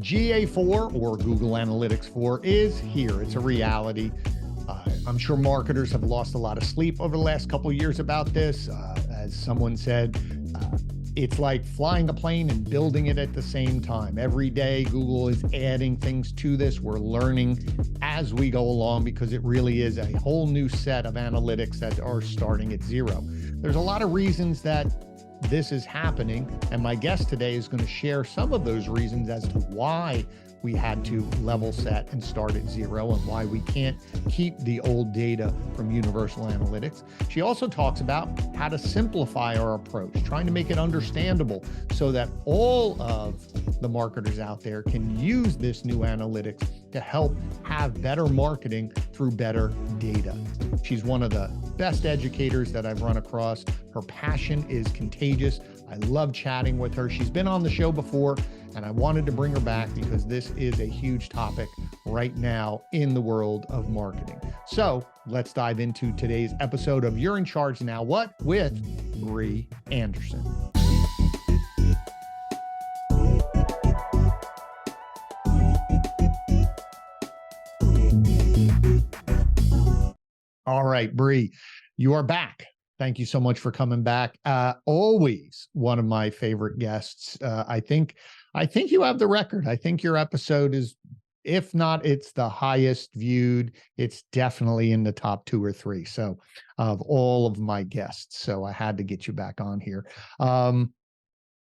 GA4 or Google Analytics 4 is here. It's a reality. I'm sure marketers have lost a lot of sleep over the last couple of years about this. As someone said, it's like flying a plane and building it at the same time. Every day, Google is adding things to this. We're learning as we go along because it really is a whole new set of analytics that are starting at zero. There's a lot of reasons that this is happening, and my guest today is going to share some of those reasons as to why we had to level set and start at zero and why we can't keep the old data from Universal Analytics. She also talks about how to simplify our approach, trying to make it understandable so that all of the marketers out there can use this new analytics to help have better marketing through better data. She's one of the best educators that I've run across. Her passion is contagious. I love chatting with her. She's been on the show before, and I wanted to bring her back because this is a huge topic right now in the world of marketing. So let's dive into today's episode of You're in Charge Now What? With Brie Anderson. All right, Brie, you are back. Thank you so much for coming back. Always one of my favorite guests. I think you have the record. I think your episode is, if not, it's the highest viewed. It's definitely in the top 2 or 3. So of all of my guests. So I had to get you back on here.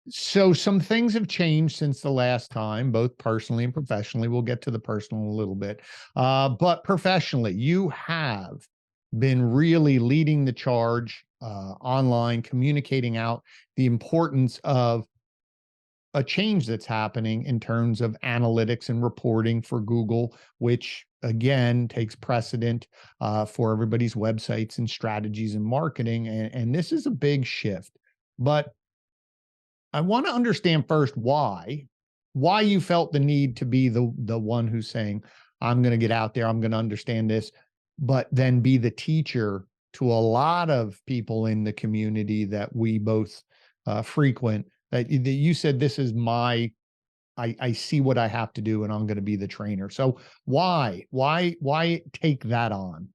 So some things have changed since the last time, both personally and professionally. We'll get to the personal in a little bit. But professionally, you have been really leading the charge online, communicating out the importance of a change that's happening in terms of analytics and reporting for Google, which again takes precedent for everybody's websites and strategies and marketing. And this is a big shift. But I want to understand first why you felt the need to be the one who's saying, I'm going to get out there, I'm going to understand this, but then be the teacher to a lot of people in the community that we both frequent, that you said, this is I see what I have to do and I'm going to be the trainer. So why take that on?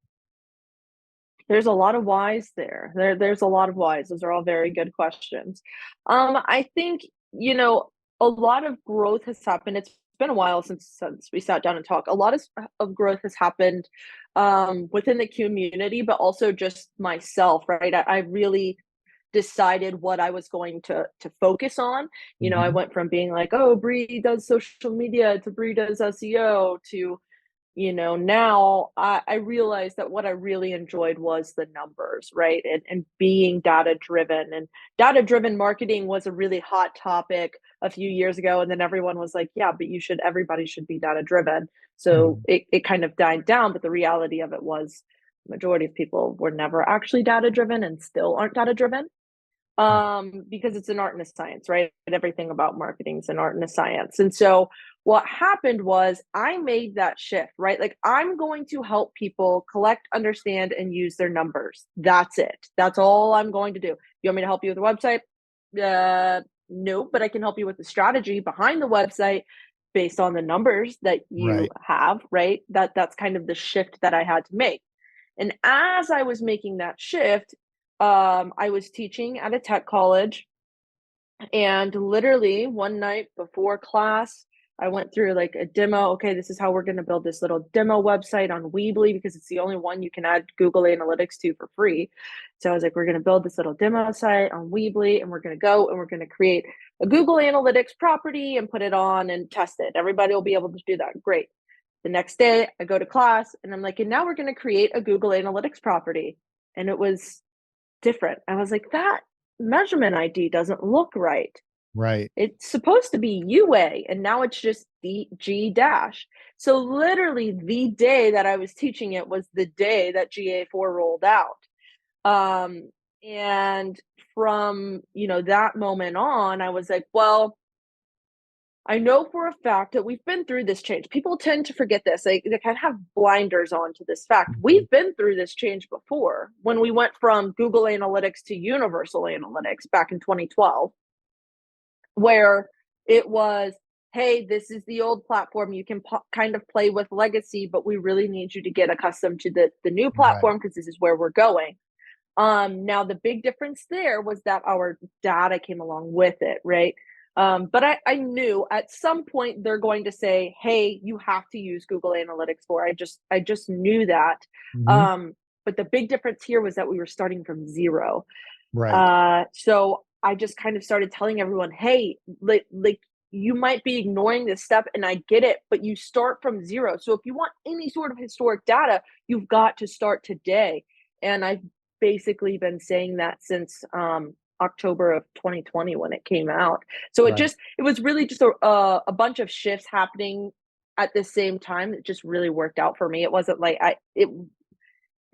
There's a lot of whys there. There's a lot of whys. Those are all very good questions. I think, a lot of growth has happened. It's been a while since we sat down and talked. A lot of growth has happened within the community, but also just myself, right? I really decided what I was going to focus on. I went from being like, oh, Brie does social media to Brie does SEO to, now I realized that what I really enjoyed was the numbers, right? And being data driven, and data driven marketing was a really hot topic a few years ago. And then everyone was like, yeah, but everybody should be data driven. So it kind of died down. But the reality of it was the majority of people were never actually data driven and still aren't data driven. Because it's an art and a science, right? And everything about marketing is an art and a science. And so what happened was I made that shift, right? Like, I'm going to help people collect, understand, and use their numbers. That's it. That's all I'm going to do. You want me to help you with the website? No, but I can help you with the strategy behind the website based on the numbers that you have, right? That's kind of the shift that I had to make. And as I was making that shift, I was teaching at a tech college, and literally one night before class, I went through like a demo. Okay, this is how we're going to build this little demo website on Weebly, because it's the only one you can add Google Analytics to for free. So I was like, we're going to build this little demo site on Weebly, and we're going to go and we're going to create a Google Analytics property and put it on and test it. Everybody will be able to do that. Great. The next day I go to class and I'm like, and now we're going to create a Google Analytics property. And it was different. I was like, that measurement ID doesn't look right. Right. It's supposed to be UA, and now it's just the G dash. So literally the day that I was teaching it was the day that GA4 rolled out. And from, that moment on, I was like, well, I know for a fact that we've been through this change. People tend to forget this. They kind of have blinders on to this fact. We've been through this change before when we went from Google Analytics to Universal Analytics back in 2012, where it was, hey, this is the old platform. You can kind of play with legacy, but we really need you to get accustomed to the new Right. platform because this is where we're going. Now the big difference there was that our data came along with it, right? But I knew at some point they're going to say, "Hey, you have to use Google Analytics for." I just knew that. Hmm. But the big difference here was that we were starting from zero. Right. So I just kind of started telling everyone, "Hey, like you might be ignoring this step, and I get it, but you start from zero. So if you want any sort of historic data, you've got to start today." And I've basically been saying that since October of 2020 when it came out. So Right. it was really just a bunch of shifts happening at the same time that just really worked out for me. It wasn't like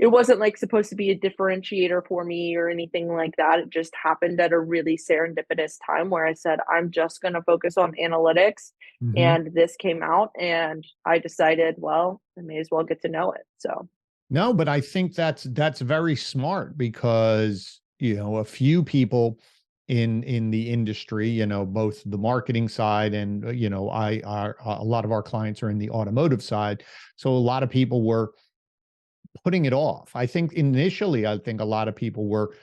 it wasn't like supposed to be a differentiator for me or anything like that. It just happened at a really serendipitous time where I said, I'm just going to focus on analytics. Hmm. And this came out, and I decided, well, I may as well get to know it. So, No, but I think that's very smart because, a few people in the industry, both the marketing side and, a lot of our clients are in the automotive side. So a lot of people were putting it off. I think initially, I think a lot of people were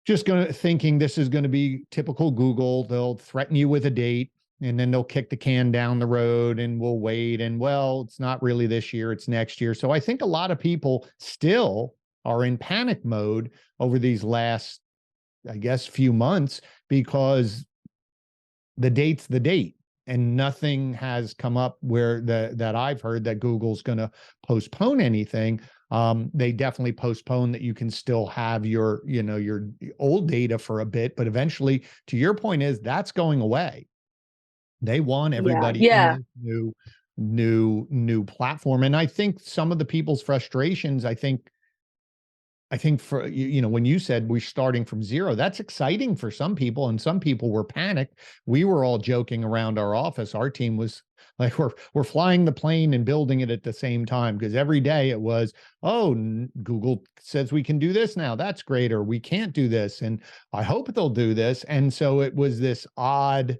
just thinking this is going to be typical Google. They'll threaten you with a date and then they'll kick the can down the road and we'll wait. And well, it's not really this year, it's next year. So I think a lot of people still are in panic mode over these last, I guess, few months because the date's the date and nothing has come up where that I've heard that Google's going to postpone anything. They definitely postpone that you can still have your old data for a bit, but eventually, to your point, is that's going away. They want yeah, everybody in yeah, this new platform, and I think some of the people's frustrations, I think for when you said we're starting from zero, that's exciting for some people, and some people were panicked. We were all joking around our office. Our team was like, we're flying the plane and building it at the same time because every day it was, oh, Google says we can do this now. That's great, or we can't do this, and I hope they'll do this. And so it was this odd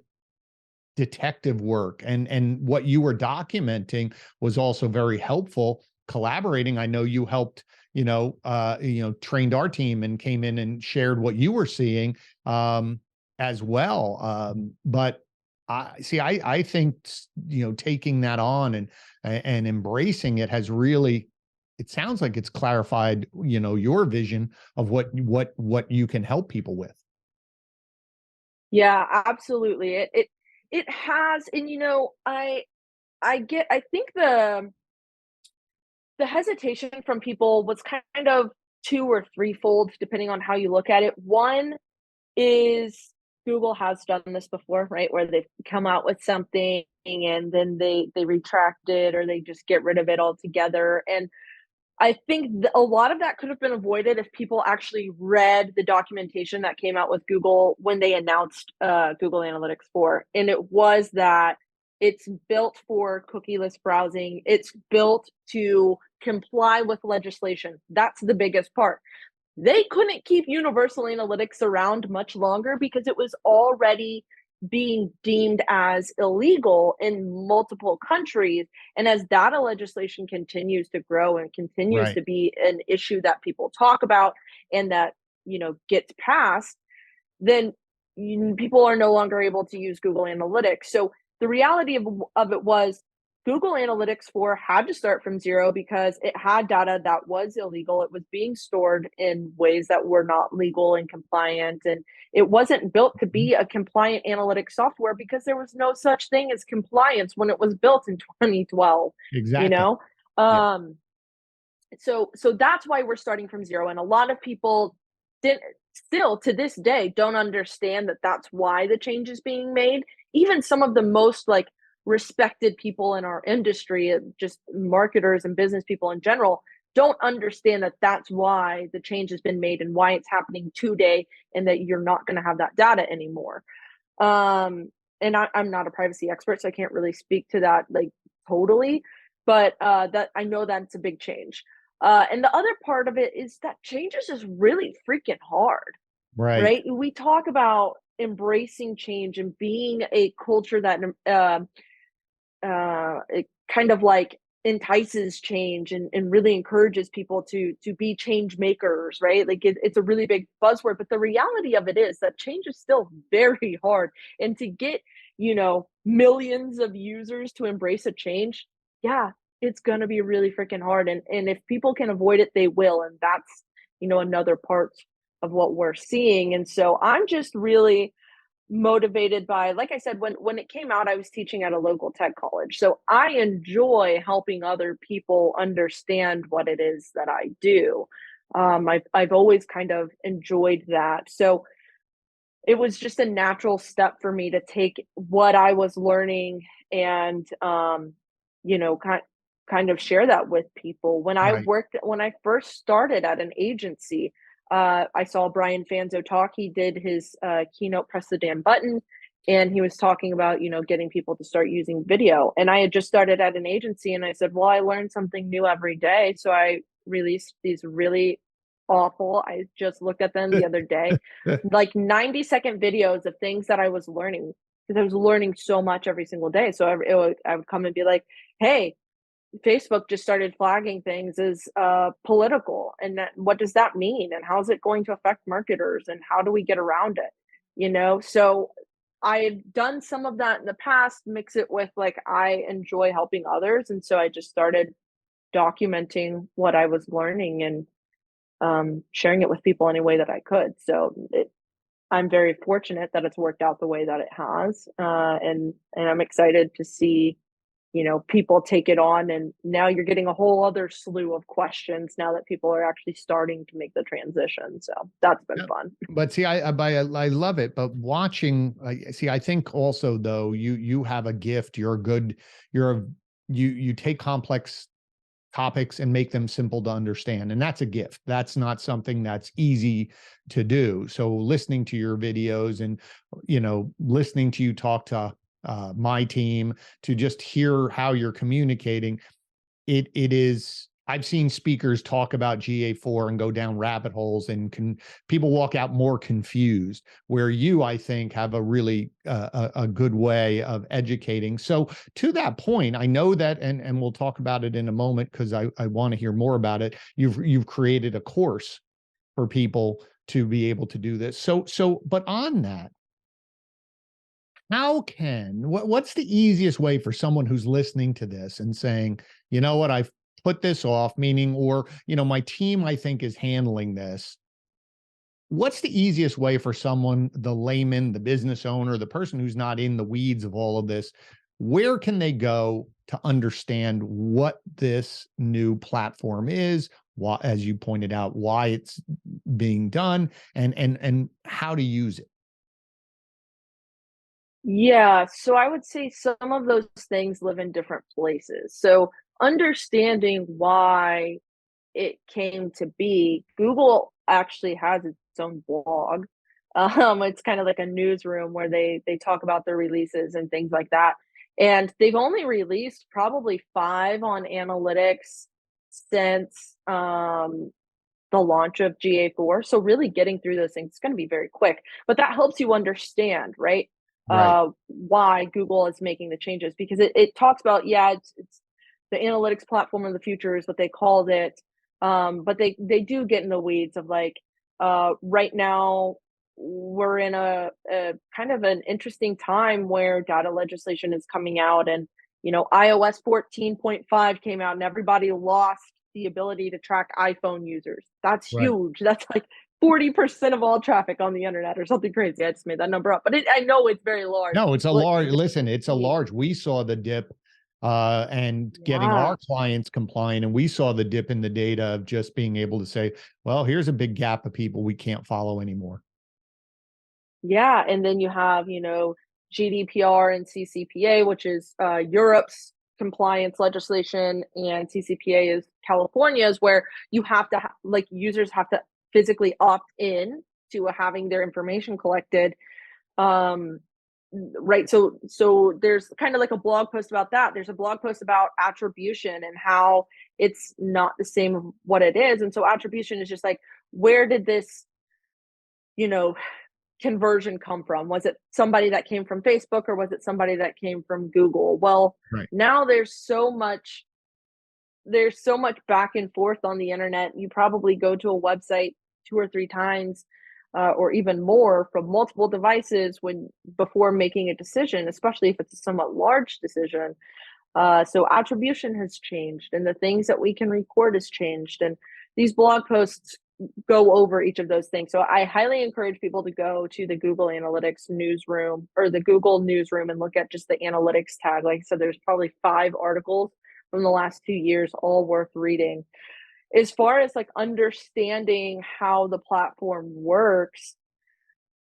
detective work, and what you were documenting was also very helpful. Collaborating, I know you helped, trained our team and came in and shared what you were seeing, as well. But I think taking that on and embracing it has really, it sounds like it's clarified your vision of what you can help people with. yeah, absolutely. It has, and I think the hesitation from people was kind of two or threefold, depending on how you look at it. One is Google has done this before, right? Where they've come out with something and then they retract it or they just get rid of it altogether. And I think a lot of that could have been avoided if people actually read the documentation that came out with Google when they announced Google Analytics 4. And it was that it's built for cookieless browsing, it's built to comply with legislation. That's the biggest part. They couldn't keep universal analytics around much longer because it was already being deemed as illegal in multiple countries. And as data legislation continues to grow and continues Right. to be an issue that people talk about and that, gets passed, then people are no longer able to use Google Analytics. So the reality of it was Google Analytics 4 had to start from zero because it had data that was illegal. It was being stored in ways that were not legal and compliant. And it wasn't built to Mhm. be a compliant analytics software because there was no such thing as compliance when it was built in 2012, you Exactly. know? Yeah. Um, so that's why we're starting from zero, and a lot of people didn't still to this day don't understand that that's why the change is being made. Even some of the most like respected people in our industry, just marketers and business people in general, don't understand that that's why the change has been made and why it's happening today, and that you're not going to have that data anymore. And I'm not a privacy expert, so I can't really speak to that like totally, but that I know that's a big change. And the other part of it is that change is just really freaking hard, Right. right? We talk about embracing change and being a culture that it kind of like entices change and really encourages people to be change makers, right? Like it's a really big buzzword, but the reality of it is that change is still very hard. And to get, millions of users to embrace a change, yeah, it's gonna be really freaking hard. And if people can avoid it, they will. And that's, another part of what we're seeing. And so I'm just really motivated by, like I said, when it came out, I was teaching at a local tech college. So I enjoy helping other people understand what it is that I do. I've always kind of enjoyed that. So it was just a natural step for me to take what I was learning and you know, kind of share that with people. Right. When I first started at an agency, I saw Brian Fanzo talk. He did his keynote, Press the Damn Button, and he was talking about, getting people to start using video. And I had just started at an agency, and I said, well, I learned something new every day. So I released these really awful, I just looked at them the other day, like 90-second videos of things that I was learning because I was learning so much every single day. So I would come and be like, hey, Facebook just started flagging things as political, and what does that mean? And how is it going to affect marketers? And how do we get around it? So I had done some of that in the past, mix it with like I enjoy helping others, and so I just started documenting what I was learning and sharing it with people any way that I could. I'm very fortunate that it's worked out the way that it has, and I'm excited to see people take it on, and now you're getting a whole other slew of questions now that people are actually starting to make the transition. So that's been Yeah. fun. But see, I love it. But watching, I think also though you have a gift. You're a good. You're a you take complex topics and make them simple to understand, and that's a gift. That's not something that's easy to do. So listening to your videos and listening to you talk to my team, to just hear how you're communicating, it is. I've seen speakers talk about GA4 and go down rabbit holes, and people walk out more confused, where you, I think, have a really a good way of educating. So to that point, I know that, and we'll talk about it in a moment because I want to hear more about it. You've created a course for people to be able to do this. But on that, what's the easiest way for someone who's listening to this and saying, you know what, I've put this off, meaning, or, my team, I think, is handling this. What's the easiest way for someone, the layman, the business owner, the person who's not in the weeds of all of this, where can they go to understand what this new platform is, why, as you pointed out, why it's being done, and how to use it? Yeah, so I would say some of those things live in different places. So understanding why it came to be, Google actually has its own blog. It's kind of like a newsroom where they talk about their releases and things like that. And they've only released probably 5 on analytics since the launch of GA4. So really getting through those things is going to be very quick, but that helps you understand, right? Right. Why Google is making the changes, because it talks about, yeah, it's the analytics platform of the future is what they called it. But they do get in the weeds of like, right now we're in a kind of an interesting time where data legislation is coming out, and iOS 14.5 came out and everybody lost the ability to track iPhone users. That's Right. huge. That's like 40% of all traffic on the internet or something crazy. I just made that number up, but I know it's very large. No, it's a But large, listen, it's a yeah, large, we saw the dip and getting yeah, our clients compliant, and we saw the dip in the data of just being able to say, well, here's a big gap of people we can't follow anymore. yeah. And then you have, GDPR and CCPA, which is Europe's compliance legislation, and CCPA is California's, where you have to like users have to physically opt in to having their information collected. Um, right. So there's kind of like a blog post about that. There's a blog post about attribution and how it's not the same of what it is. And so attribution is just like, where did this, you know, conversion come from? Was it somebody that came from Facebook, or was it somebody that came from Google? Well, Right. now there's so much back and forth on the internet. You probably go to a website 2 or 3 times, or even more, from multiple devices when before making a decision, especially if it's a somewhat large decision. So attribution has changed, and the things that we can record has changed. And these blog posts go over each of those things. So I highly encourage people to go to the Google Analytics newsroom, or the Google newsroom, and look at just the analytics tag. Like I said, there's probably 5 articles from the last 2 years, all worth reading. As far as like understanding how the platform works,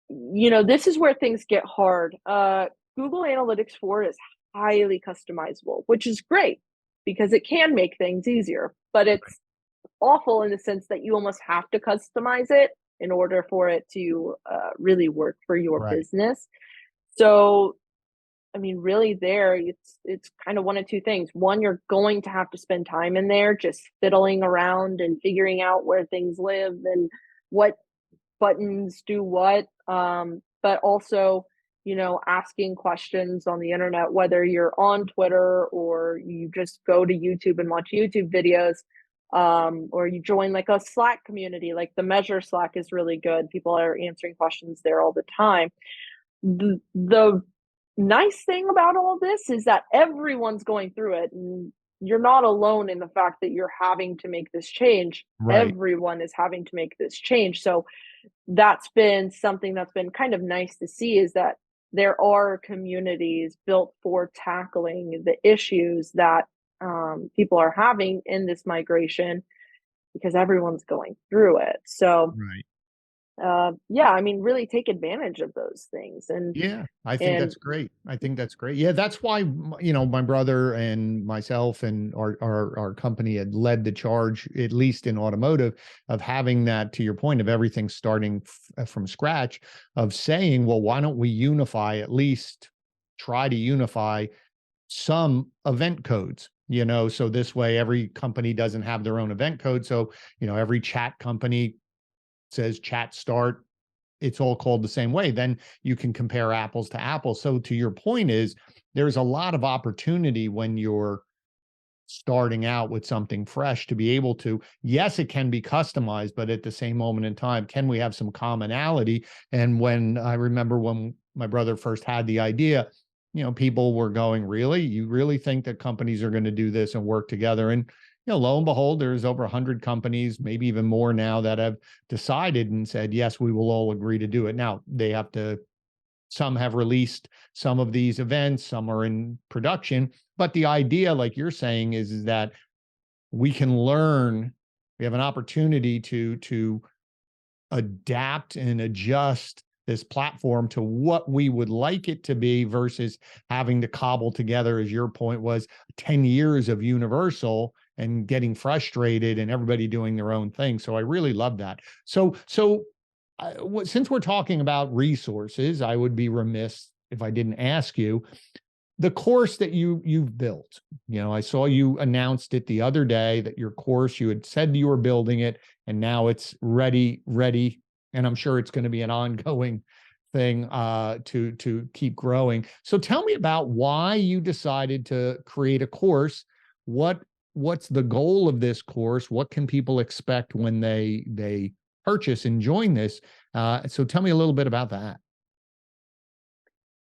this is where things get hard. Google Analytics 4 is highly customizable, which is great because it can make things easier, but it's awful in the sense that you almost have to customize it in order for it to really work for your Right. business. So, I mean, really, it's kind of one of two things. One, you're going to have to spend time in there just fiddling around and figuring out where things live and what buttons do what. But also, asking questions on the internet, whether you're on Twitter or you just go to YouTube and watch YouTube videos, or you join like a Slack community, like the Measure Slack is really good. People are answering questions there all the time. The nice thing about all this is that everyone's going through it, and you're not alone in the fact that you're having to make this change. Right. Everyone is having to make this change. So that's been something that's been kind of nice to see, is that there are communities built for tackling the issues that people are having in this migration, because everyone's going through it. So, Right. yeah, I mean, really take advantage of those things. Yeah, I think And that's great. I think that's great. Yeah, that's why, my brother and myself and our company had led the charge, at least in automotive, of having that, to your point, of everything starting from scratch, of saying, well, why don't we unify, at least try to unify some event codes, so this way every company doesn't have their own event code. So, every chat company says chat start, it's all called the same way. Then you can compare apples to apples. So to your point is, there's a lot of opportunity when you're starting out with something fresh to be able to, yes, it can be customized, but at the same moment in time, can we have some commonality? And when I remember when my brother first had the idea, people were going, really? You really think that companies are going to do this and work together? And lo and behold, there's over 100 companies, maybe even more now, that have decided and said, yes, we will all agree to do it. Now, some have released some of these events, some are in production, but the idea, like you're saying, is that we can learn, we have an opportunity to adapt and adjust this platform to what we would like it to be, versus having to cobble together, as your point was, 10 years of universal and getting frustrated and everybody doing their own thing. So I really love that. So since we're talking about resources, I would be remiss if I didn't ask you, the course that you've built. I saw you announced it the other day, that your course, you had said you were building it, and now it's ready, and I'm sure it's going to be an ongoing thing to keep growing. So tell me about why you decided to create a course. What's the goal of this course? What can people expect when they purchase and join this? So tell me a little bit about that.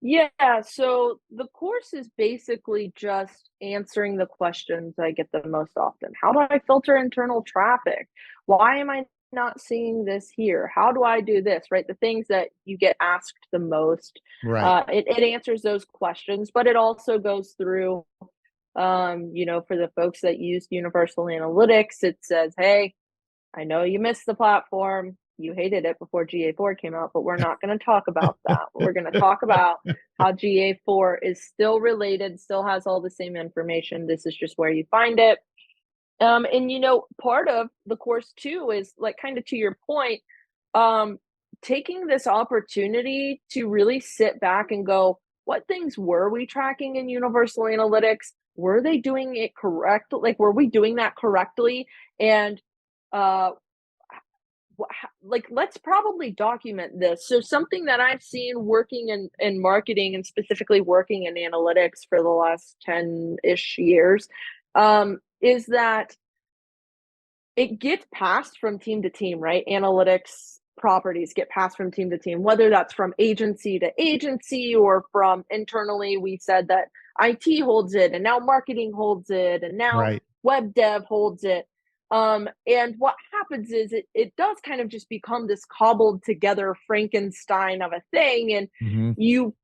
yeah, so the course is basically just answering the questions I get the most often. How do I filter internal traffic? Why am I not seeing this here? How do I do this? Right? The things that you get asked the most. Right. It answers those questions, but it also goes through, for the folks that use Universal Analytics, it says, hey, I know you missed the platform. You hated it before GA4 came out, but we're not going to talk about that. We're going to talk about how GA4 is still related, still has all the same information. This is just where you find it. And part of the course too is, like, kind of to your point, um, taking this opportunity to really sit back and go, what things were we tracking in Universal Analytics? Were they doing it correct? Like, were we doing that correctly? And uh, like, let's probably document this. So something that I've seen working in marketing and specifically working in analytics for the last 10-ish years, is that it gets passed from team to team, right? Analytics properties get passed from team to team, whether that's from agency to agency or from internally. We said that IT holds it, and now marketing holds it, and now Right. web dev holds it. And what happens is it does kind of just become this cobbled together Frankenstein of a thing, and Hmm. you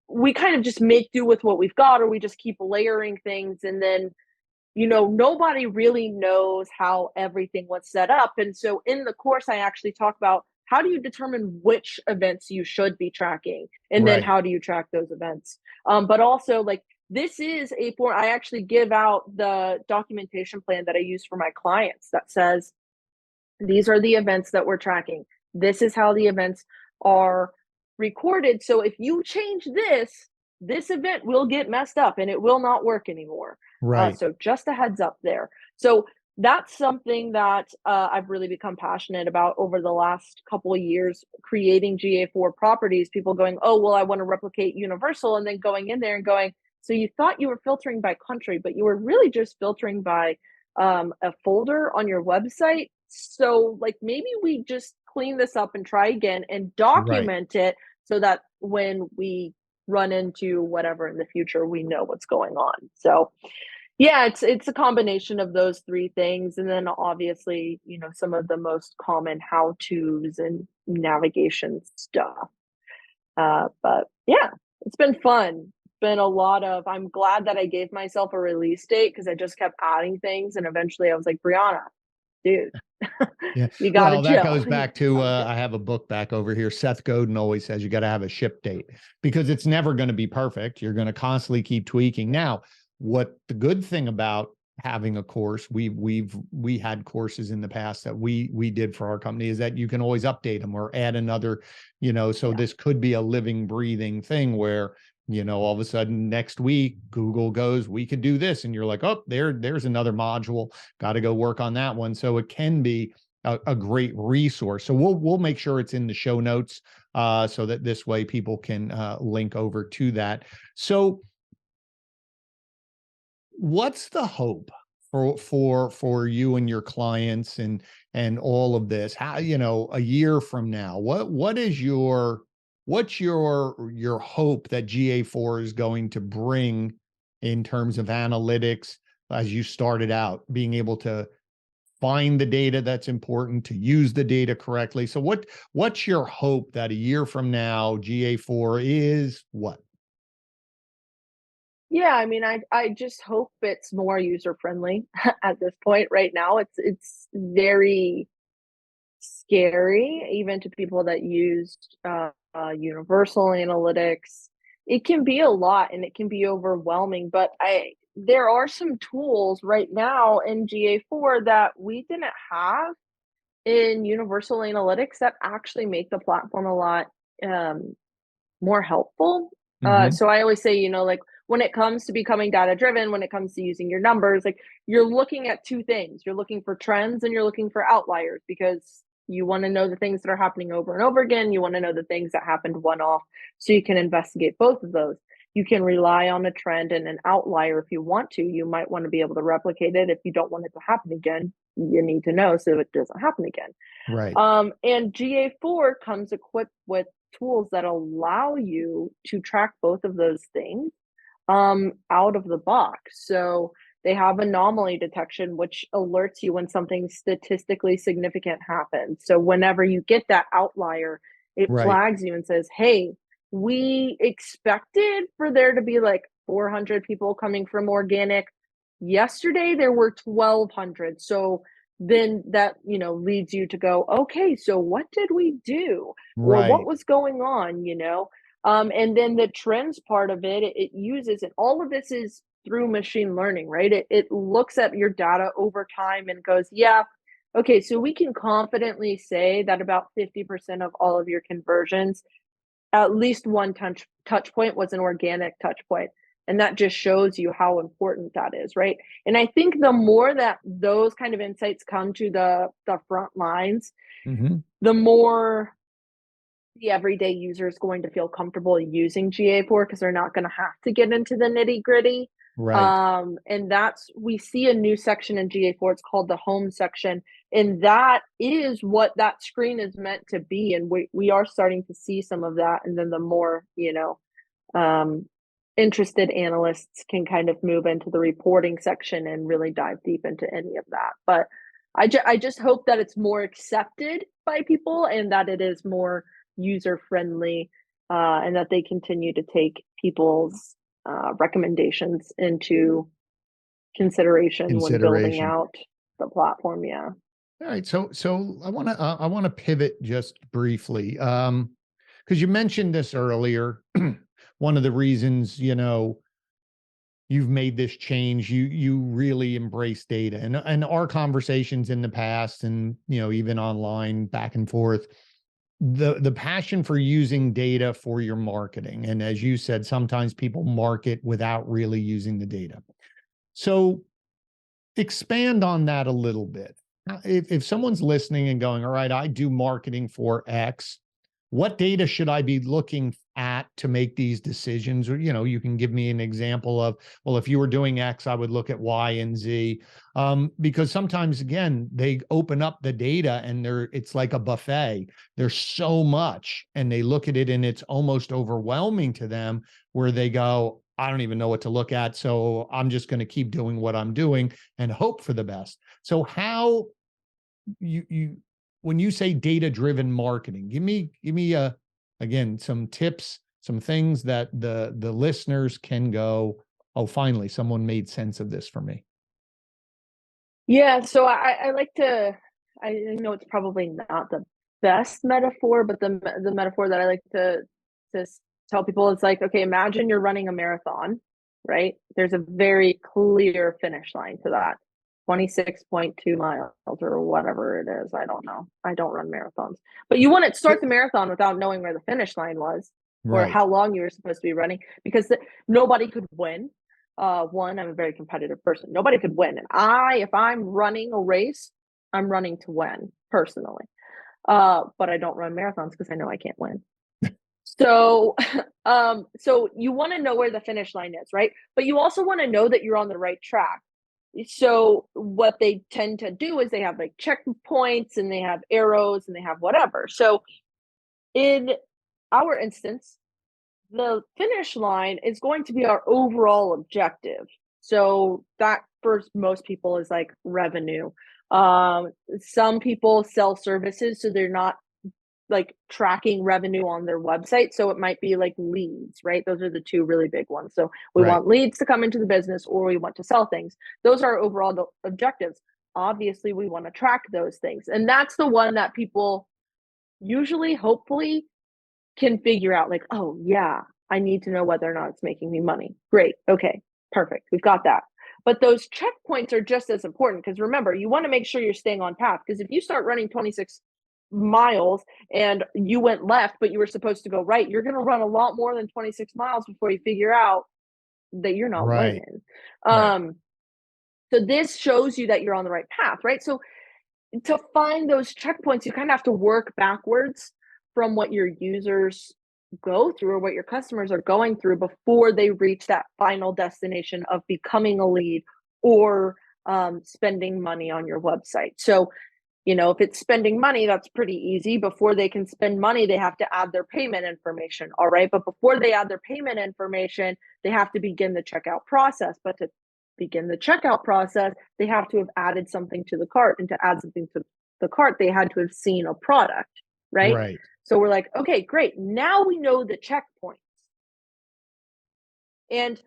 we kind of just make do with what we've got, or we just keep layering things, and then nobody really knows how everything was set up. And so in the course, I actually talk about how do you determine which events you should be tracking, and then Right. how do you track those events. But also, like, this is a form. I actually give out the documentation plan that I use for my clients that says these are the events that we're tracking. This is how the events are recorded. So if you change this event will get messed up and it will not work anymore. Right. So just a heads up there. So that's something that I've really become passionate about over the last couple of years, creating GA4 properties. People going, oh, well, I want to replicate Universal, and then going in there and going, so you thought you were filtering by country, but you were really just filtering by a folder on your website. So, like, maybe we just clean this up and try again and Right. document it so that when we run into whatever in the future, we know what's going on. So, yeah, it's a combination of those three things, and then obviously, some of the most common how tos and navigation stuff. But yeah, it's been fun. It's been a lot of. I'm glad that I gave myself a release date because I just kept adding things, and eventually I was like, Brianna, dude, Yeah. you gotta Well, that chill. goes back to Gotta chill. I have a book back over here. Seth Godin always says you got to have a ship date because it's never going to be perfect. You're going to constantly keep tweaking. Now, what the good thing about having a course, we had courses in the past that we did for our company, is that you can always update them or add another, so Yeah. this could be a living, breathing thing where all of a sudden next week Google goes, we could do this, and you're like, oh, there's another module, got to go work on that one. So it can be a great resource. So we'll make sure it's in the show notes, so that this way people can link over to that. So what's the hope for you and your clients and all of this? How, a year from now, what is what's your hope that GA4 is going to bring in terms of analytics, as you started out, being able to find the data that's important, to use the data correctly? So what's your hope that a year from now GA4 is what? Yeah, I mean, I just hope it's more user friendly at this point. Right now, it's very scary, even to people that used universal analytics. It can be a lot and it can be overwhelming, but there are some tools right now in GA4 that we didn't have in universal analytics that actually make the platform a lot um, more helpful. Hmm. So I always say, like, when it comes to becoming data driven, when it comes to using your numbers, like, you're looking at two things. You're looking for trends and you're looking for outliers, because you want to know the things that are happening over and over again. You want to know the things that happened one off, so you can investigate both of those. You can rely on a trend and an outlier if you want to. You might want to be able to replicate it. If you don't want it to happen again, you need to know so it doesn't happen again. Right. And GA4 comes equipped with tools that allow you to track both of those things out of the box. So they have anomaly detection, which alerts you when something statistically significant happens. So whenever you get that outlier, it Right. flags you and says, hey, we expected for there to be like 400 people coming from organic. Yesterday, there were 1,200. So then that, leads you to go, okay, so what did we do? Or what Right. was going on? And then the trends part of it uses, and all of this is through machine learning, right? It looks at your data over time and goes, yeah, okay, so we can confidently say that about 50% of all of your conversions, at least one touch point was an organic touch point. And that just shows you how important that is, right? And I think the more that those kind of insights come to the front lines, Hmm. the more the everyday user is going to feel comfortable using GA4 because they're not going to have to get into the nitty gritty. Right. And that's, we see a new section in GA4. It's called the home section. And that is what that screen is meant to be. And we are starting to see some of that. And then the more, um, interested analysts can kind of move into the reporting section and really dive deep into any of that. But I just hope that it's more accepted by people and that it is more user friendly, and that they continue to take people's recommendations into consideration when building Consideration. out the platform. Yeah. All right. So I want to pivot just briefly. Because you mentioned this earlier. One of the reasons, you've made this change, you really embrace data, and our conversations in the past, and even online back and forth, the passion for using data for your marketing. And as you said, sometimes people market without really using the data. So expand on that a little bit. If someone's listening and going, all right, I do marketing for X, what data should I be looking at to make these decisions? Or, you can give me an example of, well, if you were doing X, I would look at Y and Z. Because sometimes, again, they open up the data and it's like a buffet. There's so much, and they look at it and it's almost overwhelming to them, where they go, I don't even know what to look at. So I'm just going to keep doing what I'm doing and hope for the best. So how you when you say data-driven marketing, give me again some tips, some things that the listeners can go, oh, finally someone made sense of this for me. Yeah. So I like to, I know it's probably not the best metaphor, but the metaphor that I like to tell people is like, okay, imagine you're running a marathon, right? There's a very clear finish line to that. 26.2 miles or whatever it is. I don't know. I don't run marathons. But you wouldn't start the marathon without knowing where the finish line was or Right. how long you were supposed to be running, because nobody could win. One, I'm a very competitive person. Nobody could win. And if I'm running a race, I'm running to win personally. But I don't run marathons because I know I can't win. So, so you want to know where the finish line is, right? But you also want to know that you're on the right track. So what they tend to do is they have like checkpoints and they have arrows and they have whatever. So in our instance, the finish line is going to be our overall objective. So that for most people is like revenue. Some people sell services, so they're not like tracking revenue on their website. So it might be like leads, right? Those are the two really big ones. So we Right. want leads to come into the business or we want to sell things. Those are overall objectives. Obviously, we want to track those things. And that's the one that people usually, hopefully, can figure out like, oh, yeah, I need to know whether or not it's making me money. Great. Okay. Perfect. We've got that. But those checkpoints are just as important because remember, you want to make sure you're staying on path. Because if you start running 26 miles and you went left, but you were supposed to go right, you're going to run a lot more than 26 miles before you figure out that you're not Right. winning. Right. So this shows you that you're on the right path, right? So to find those checkpoints, you kind of have to work backwards from what your users go through or what your customers are going through before they reach that final destination of becoming a lead or spending money on your website. So, if it's spending money, that's pretty easy. Before they can spend money, they have to add their payment information. All right. But before they add their payment information, they have to begin the checkout process. But to begin the checkout process, they have to have added something to the cart. And to add something to the cart, they had to have seen a product. Right. Right. So we're like, okay, great. Now we know the checkpoints. And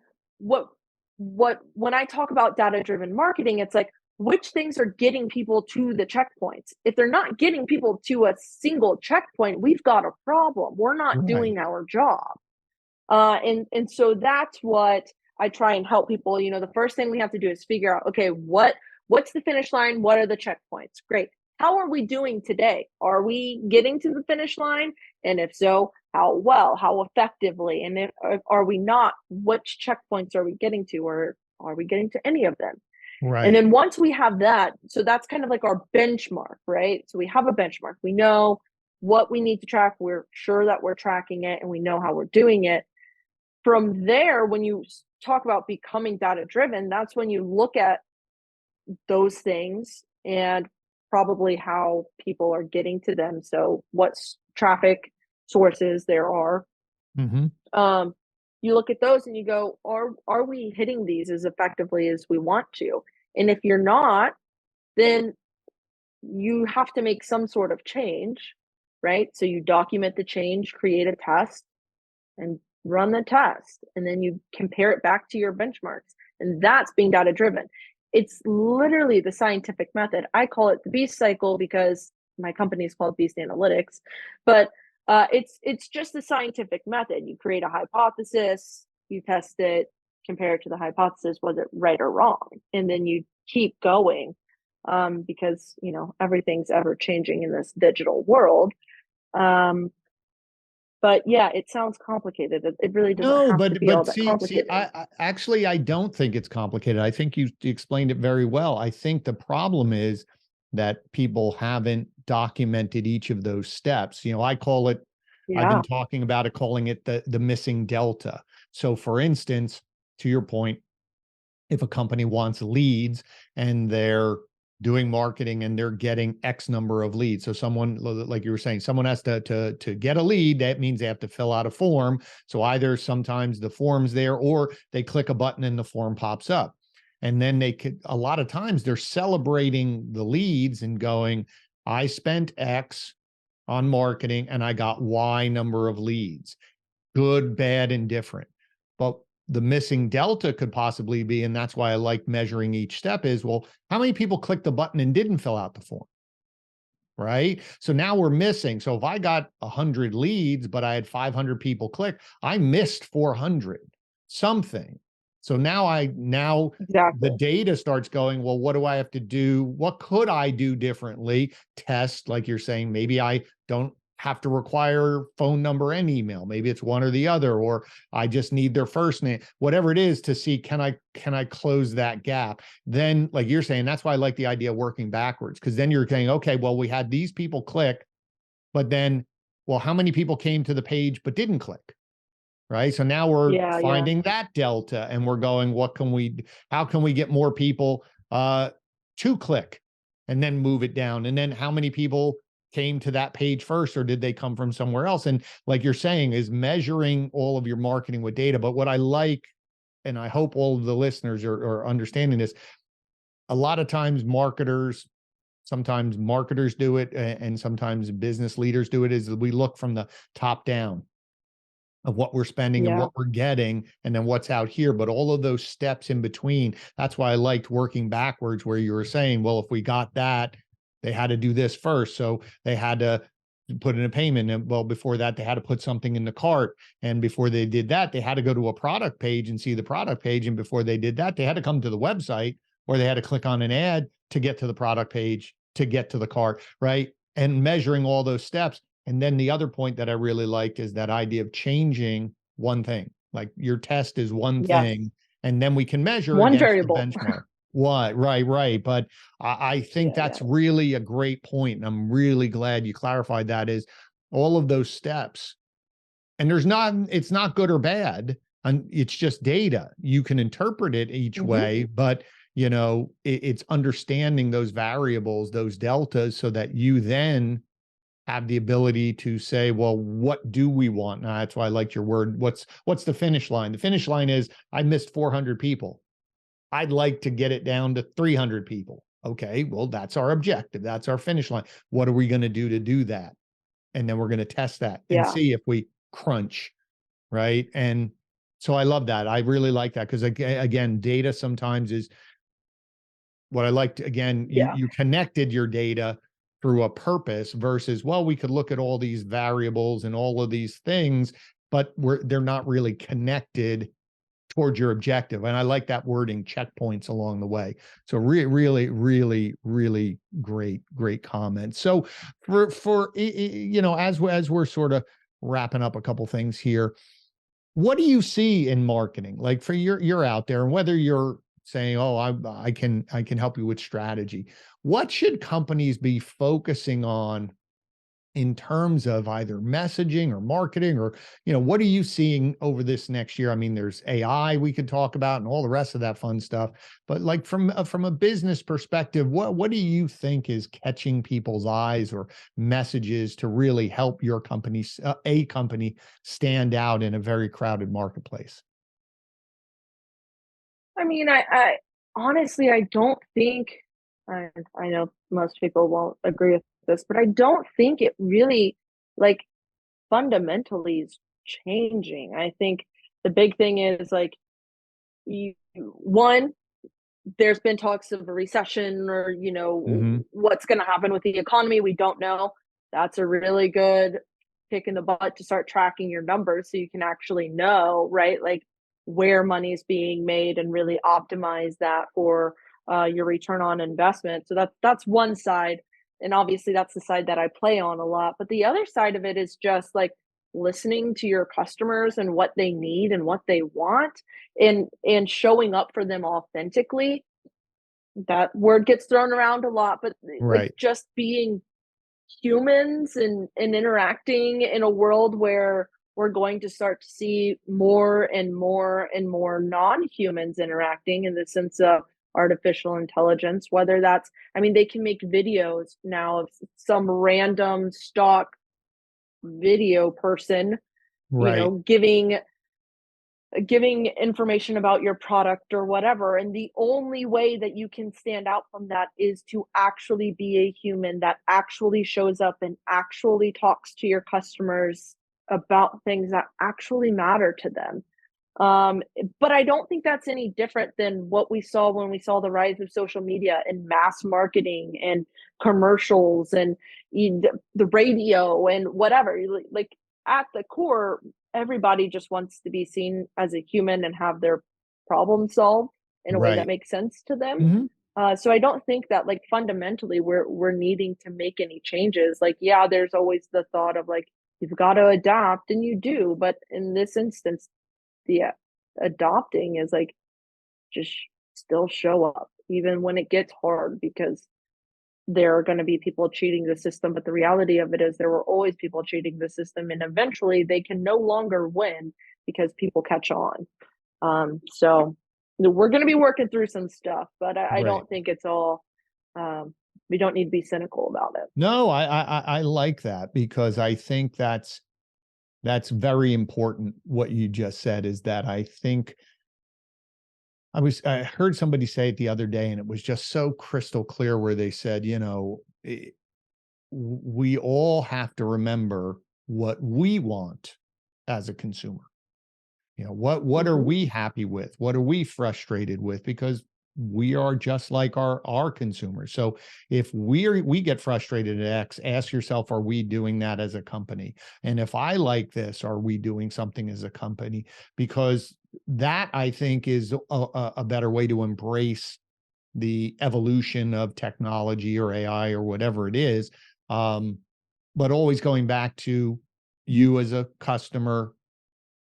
when I talk about data driven marketing, it's like, which things are getting people to the checkpoints? If they're not getting people to a single checkpoint, we've got a problem. We're not Right. doing our job. And so that's what I try and help people. The first thing we have to do is figure out, okay, what's the finish line? What are the checkpoints? Great. how are we doing today? Are we getting to the finish line? And if so, how well, how effectively? And if are we not, which checkpoints are we getting to, or are we getting to any of them? And Right. then once we have that, so that's kind of like our benchmark, right? So we have a benchmark. We know what we need to track. We're sure that we're tracking it and we know how we're doing it. From there, when you talk about becoming data driven, that's when you look at those things and probably how people are getting to them. So what traffic sources there are. Mm-hmm. Um, you look at those and you go, are we hitting these as effectively as we want to? And if you're not, then you have to make some sort of change, right? So you document the change, create a test, and run the test. And then you compare it back to your benchmarks. And that's being data driven. It's literally the scientific method. I call it the beast cycle because my company is called Beast Analytics, but it's just the scientific method. You create a hypothesis, you test it, compare it to the hypothesis, was it right or wrong, and then you keep going, because everything's ever changing in this digital world. Um, but yeah, it sounds complicated. It really doesn't No, have to be all but that see, complicated. I actually I don't think it's complicated. I think you explained it very well. I think the problem is that people haven't documented each of those steps. I call it, I've been Yeah, talking about it, calling it the missing delta. So for instance, to your point, if a company wants leads and they're doing marketing and they're getting X number of leads. So someone, like you were saying, someone has to get a lead. That means they have to fill out a form. So either sometimes the form's there or they click a button and the form pops up. And then a lot of times they're celebrating the leads and going, I spent X on marketing and I got Y number of leads, good, bad, and different. But the missing delta could possibly be, and that's why I like measuring each step, is, well, how many people clicked the button and didn't fill out the form? Right. So now we're missing. So if I got 100 leads, but I had 500 people click, I missed 400 something. So now the exactly. data starts going, well, what do I have to do? What could I do differently? Test, like you're saying, maybe I don't have to require phone number and email. Maybe it's one or the other, or I just need their first name, whatever it is, to see, can I close that gap? Then, like you're saying, that's why I like the idea of working backwards, because then you're saying, okay, well, we had these people click, but then, well, how many people came to the page but didn't click? Right. So now we're Yeah, yeah, finding that delta and we're going, how can we get more people to click and then move it down? And then how many people came to that page first, or did they come from somewhere else? And like you're saying, is measuring all of your marketing with data. But what I like, and I hope all of the listeners are understanding this, a lot of times sometimes marketers do it, and sometimes business leaders do it, is we look from the top down of what we're spending and yeah, what we're getting, and then what's out here. But all of those steps in between, that's why I liked working backwards, where you were saying, well, if we got that, they had to do this first. So they had to put in a payment. And well, before that, they had to put something in the cart. And before they did that, they had to go to a product page and see the product page. And before they did that, they had to come to the website, or they had to click on an ad to get to the product page, to get to the cart, right? And measuring all those steps. And then the other point that I really liked is that idea of changing one thing. Like your test is one yes. thing, and then we can measure One against the variable. benchmark. What? Right, right. But I think Yeah, yeah, that's really a great point, and I'm really glad you clarified that. Is all of those steps, and it's not good or bad, and it's just data. You can interpret it each hmm way, but it's understanding those variables, those deltas, so that you then have the ability to say, well, what do we want? Now, that's why I liked your word. What's the finish line? The finish line is, I missed 400 people. I'd like to get it down to 300 people. Okay, well, that's our objective. That's our finish line. What are we going to do that? And then we're going to test that and yeah, see if we crunch, right? And so I love that. I really like that, because again, data sometimes is what I liked. Again, yeah, you connected your data through a purpose versus, well, we could look at all these variables and all of these things, but they're not really connected towards your objective. And I like that wording, checkpoints along the way. So really great comment. So for you know, as we're sort of wrapping up a couple things here, what do you see in marketing? Like for you're out there, and whether you're saying, oh, I can help you with strategy, what should companies be focusing on in terms of either messaging or marketing, or, you know, what are you seeing over this next year? I mean, there's AI we could talk about and all the rest of that fun stuff, but like from a business perspective, what do you think is catching people's eyes or messages to really help your company, a company, stand out in a very crowded marketplace? I mean, I honestly, I don't think, I know most people won't agree with this, but I don't think it really, like, fundamentally is changing. I think the big thing is, like, you one, there's been talks of a recession, or, Hmm. what's gonna happen with the economy, we don't know. That's a really good kick in the butt to start tracking your numbers so you can actually know, right, like, where money's being made and really optimize that for, your return on investment. So that's one side, and obviously that's the side that I play on a lot. But the other side of it is just, like, listening to your customers and what they need and what they want, and showing up for them authentically. That word gets thrown around a lot, but, like, Right, just being humans and interacting in a world where we're going to start to see more and more and more non-humans interacting in the sense of artificial intelligence, whether that's, I mean, they can make videos now of some random stock video person, right, giving information about your product or whatever. And the only way that you can stand out from that is to actually be a human that actually shows up and actually talks to your customers about things that actually matter to them. But I don't think that's any different than what we saw when we saw the rise of social media and mass marketing and commercials and the radio and whatever. Like, at the core, everybody just wants to be seen as a human and have their problem solved in a way that right. makes sense to them. Hmm. So I don't think that, like, fundamentally we're needing to make any changes. Like, yeah, there's always the thought of, like, you've got to adapt, and you do, but in this instance, the adopting is, like, just still show up even when it gets hard, because there are going to be people cheating the system. But the reality of it is there were always people cheating the system, and eventually they can no longer win because people catch on. So we're going to be working through some stuff, but I Right. don't think it's all, we don't need to be cynical about it. No, I like that, because I think that's very important. What you just said is that I think I heard somebody say it the other day, and it was just so crystal clear, where they said, you know, we all have to remember what we want as a consumer. You know, what are Hmm. we happy with? What are we frustrated with? Because we are just like our consumers. So if we get frustrated at X, ask yourself, are we doing that as a company? And if I like this, are we doing something as a company? Because that, I think, is a better way to embrace the evolution of technology or AI or whatever it is. Um, but always going back to you as a customer.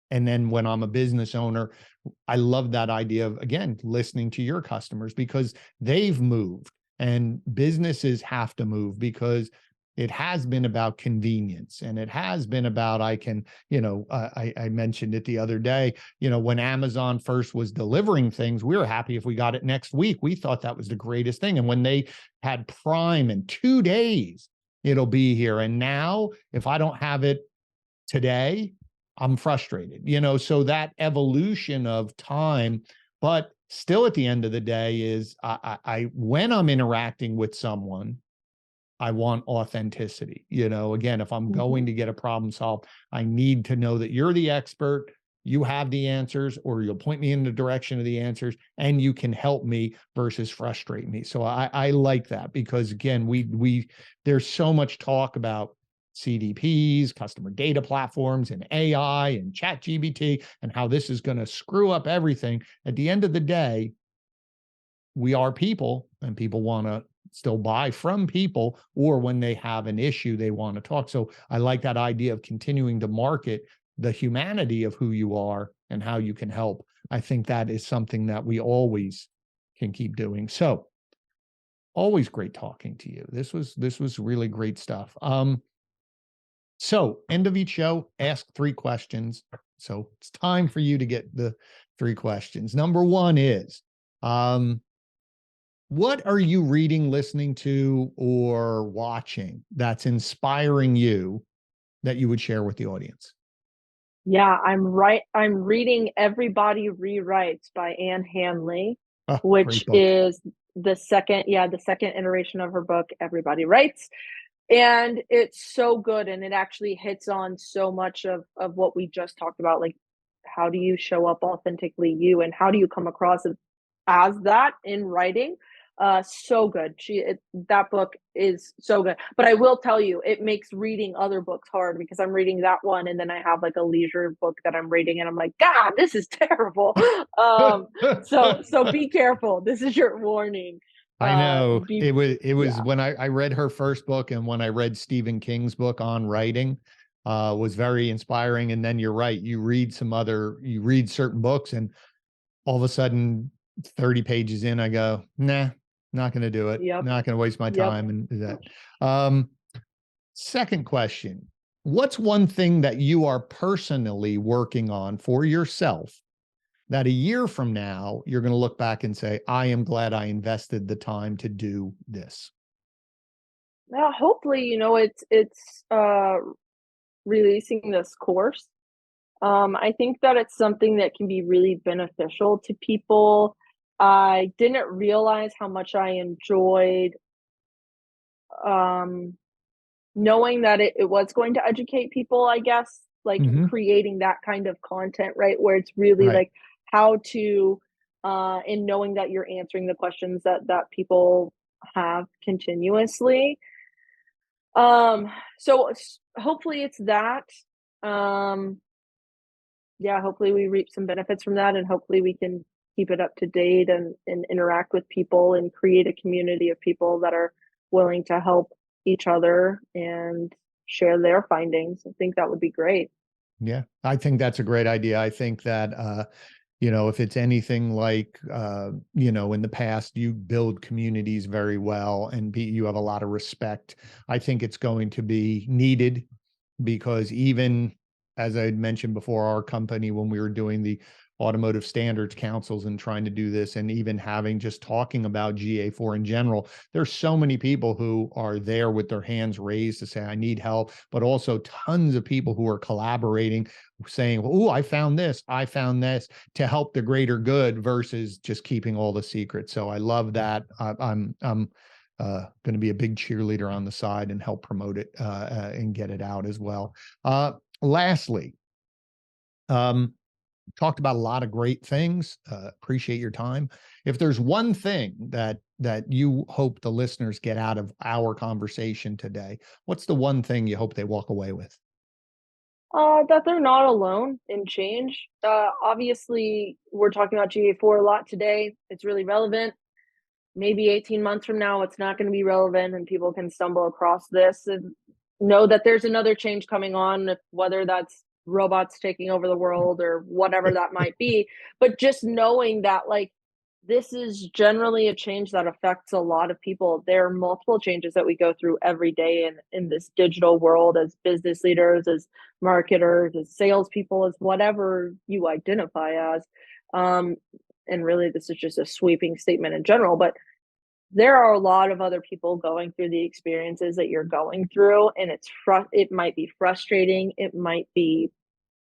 And then when I'm a business owner, I love that idea of, again, listening to your customers, because they've moved, and businesses have to move, because it has been about convenience, and it has been about, I can, I mentioned it the other day, when Amazon first was delivering things, we were happy if we got it next week. We thought that was the greatest thing. And when they had Prime in 2 days, it'll be here. And now if I don't have it today, I'm frustrated, so that evolution of time, but still at the end of the day is when I'm interacting with someone, I want authenticity. Again, if I'm Hmm. going to get a problem solved, I need to know that you're the expert, you have the answers, or you'll point me in the direction of the answers, and you can help me versus frustrate me. So I like that, because again, we there's so much talk about CDPs, customer data platforms, and AI and ChatGPT, and how this is going to screw up everything. At the end of the day, we are people, and people want to still buy from people, or when they have an issue, they want to talk. So I like that idea of continuing to market the humanity of who you are and how you can help. I think that is something that we always can keep doing. So always great talking to you. This was really great stuff. So end of each show, ask 3 questions. So it's time for you to get the 3 questions. Number 1 is, what are you reading, listening to, or watching that's inspiring you that you would share with the audience? Yeah, I'm reading Everybody Rewrites by Anne Hanley, Oh, which great book. is the second iteration of her book, Everybody Writes. And it's so good, and it actually hits on so much of what we just talked about, like, how do you show up authentically you, and how do you come across as that in writing? So good. That book is so good. But I will tell you, it makes reading other books hard because I'm reading that one, and then I have, like, a leisure book that I'm reading, and I'm like, "God, this is terrible." So be careful. This is your warning. I know Be it was Yeah. when I read her first book, and when I read Stephen King's book on writing, was very inspiring. And then you're right, you read certain books, and all of a sudden 30 pages in, I go, nah, not going to do it. Yep. Not going to waste my Yep. time. And that. Second question, what's one thing that you are personally working on for yourself that a year from now, you're going to look back and say, I am glad I invested the time to do this? Hopefully, it's releasing this course. I think that it's something that can be really beneficial to people. I didn't realize how much I enjoyed, um, knowing that it was going to educate people, I guess, like, Hmm. creating that kind of content, right? Where it's really Right. like how to, and knowing that you're answering the questions that people have continuously. So hopefully it's that. Um, yeah, hopefully we reap some benefits from that, and hopefully we can keep it up to date and interact with people and create a community of people that are willing to help each other and share their findings. I think that would be great. Yeah, I think that's a great idea. I think that if it's anything like in the past, you build communities very well, and you have a lot of respect. I think it's going to be needed, because even as I had mentioned before, our company, when we were doing the automotive standards councils and trying to do this, and even having just talking about GA4 in general, there's so many people who are there with their hands raised to say, I need help, but also tons of people who are collaborating, saying, oh, I found this to help the greater good, versus just keeping all the secrets. So I love that. I'm going to be a big cheerleader on the side and help promote it and get it out as well. Lastly, talked about a lot of great things. Appreciate your time. If there's one thing that you hope the listeners get out of our conversation today, what's the one thing you hope they walk away with? That they're not alone in change. Obviously, we're talking about GA4 a lot today. It's really relevant. Maybe 18 months from now, it's not going to be relevant, and people can stumble across this and know that there's another change coming on, whether that's robots taking over the world or whatever that might be. But just knowing that, like, this is generally a change that affects a lot of people. There are multiple changes that we go through every day in this digital world, as business leaders, as marketers, as salespeople, as whatever you identify as. Um, and really, this is just a sweeping statement in general, but there are a lot of other people going through the experiences that you're going through, and it might be frustrating, it might be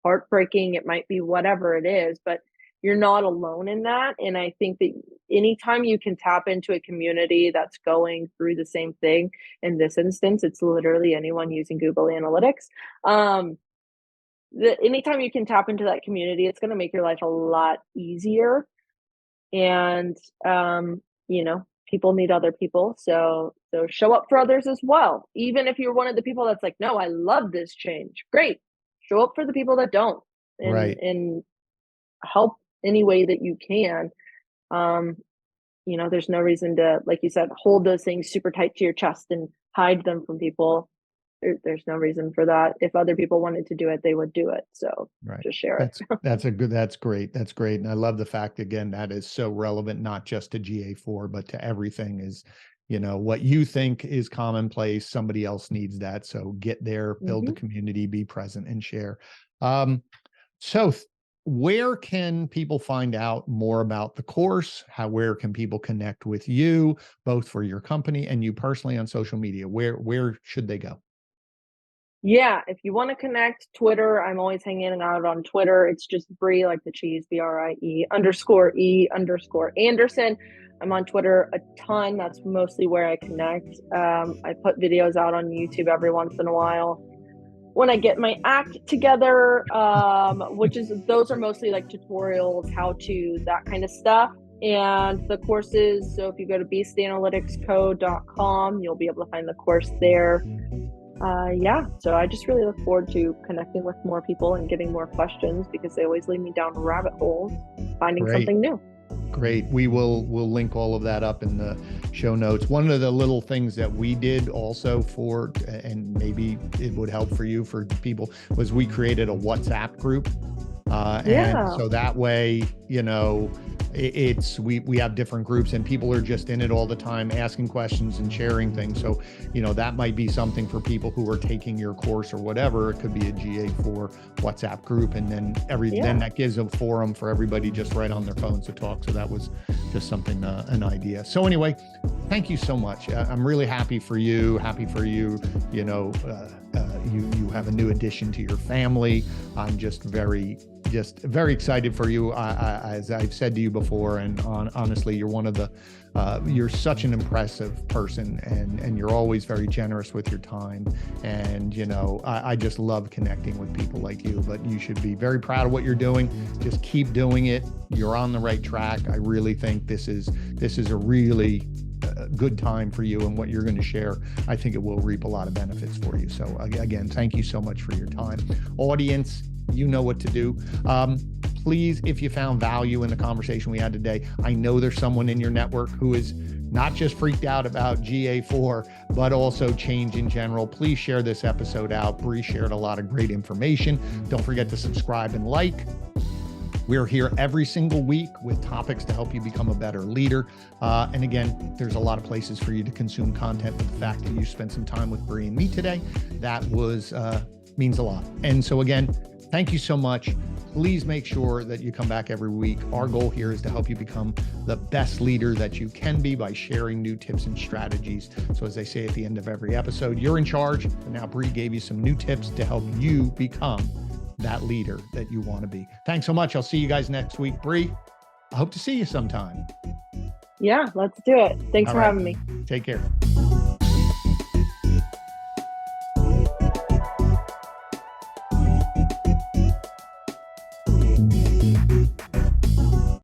heartbreaking, it might be whatever it is, but you're not alone in that. And I think that anytime you can tap into a community that's going through the same thing, in this instance, it's literally anyone using Google Analytics. Um, Anytime you can tap into that community, it's going to make your life a lot easier. And, you know, people need other people. So show up for others as well. Even if you're one of the people that's like, no, I love this change. Great. Show up for the people that don't, Right. and help any way that you can. Um, there's no reason to, like you said, hold those things super tight to your chest and hide them from people. There's no reason for that. If other people wanted to do it, they would do it. So Right. just share it. That's great. That's great. And I love the fact, again, that is so relevant, not just to GA4, but to everything. Is, what you think is commonplace, somebody else needs that. So get there, build the Hmm. community, be present and share. So where can people find out more about the course? Where can people connect with you, both for your company and you personally on social media? Where should they go? Yeah, if you want to connect, Twitter, I'm always hanging out on Twitter. It's just Brie, like the cheese, BRIE_E_Anderson. I'm on Twitter a ton. That's mostly where I connect. I put videos out on YouTube every once in a while when I get my act together, those are mostly like tutorials, how to, that kind of stuff. And the courses, so if you go to beastanalyticsco.com, you'll be able to find the course there. Yeah, so I just really look forward to connecting with more people and getting more questions, because they always lead me down rabbit holes, finding Great. something new. Great. We'll link all of that up in the show notes. One of the little things that we did also and maybe it would help for you, for people, was we created a WhatsApp group. And so that way, we have different groups and people are just in it all the time, asking questions and sharing things. So, that might be something for people who are taking your course or whatever. It could be a GA4 WhatsApp group. And then then that gives a forum for everybody just right on their phones to talk. So that was just something, an idea. So anyway, thank you so much. I'm really happy for you. You have a new addition to your family. I'm just very excited for you. As I've said to you before, and honestly, you're you're such an impressive person, and you're always very generous with your time. And, I just love connecting with people like you, but you should be very proud of what you're doing. Just keep doing it. You're on the right track. I really think this is a really good time for you, and what you're going to share, I think it will reap a lot of benefits for you. So again, thank you so much for your time. Audience, you know what to do. Please, if you found value in the conversation we had today, I know there's someone in your network who is not just freaked out about GA4, but also change in general. Please share this episode out. Brie shared a lot of great information. Don't forget to subscribe and like. We're here every single week with topics to help you become a better leader. And again, there's a lot of places for you to consume content. But the fact that you spent some time with Brie and me today, that means a lot. And so again, thank you so much. Please make sure that you come back every week. Our goal here is to help you become the best leader that you can be by sharing new tips and strategies. So as they say at the end of every episode, you're in charge. And now Brie gave you some new tips to help you become that leader that you want to be. Thanks so much. I'll see you guys next week. Brie, I hope to see you sometime. Yeah, let's do it. Thanks for having me. Take care.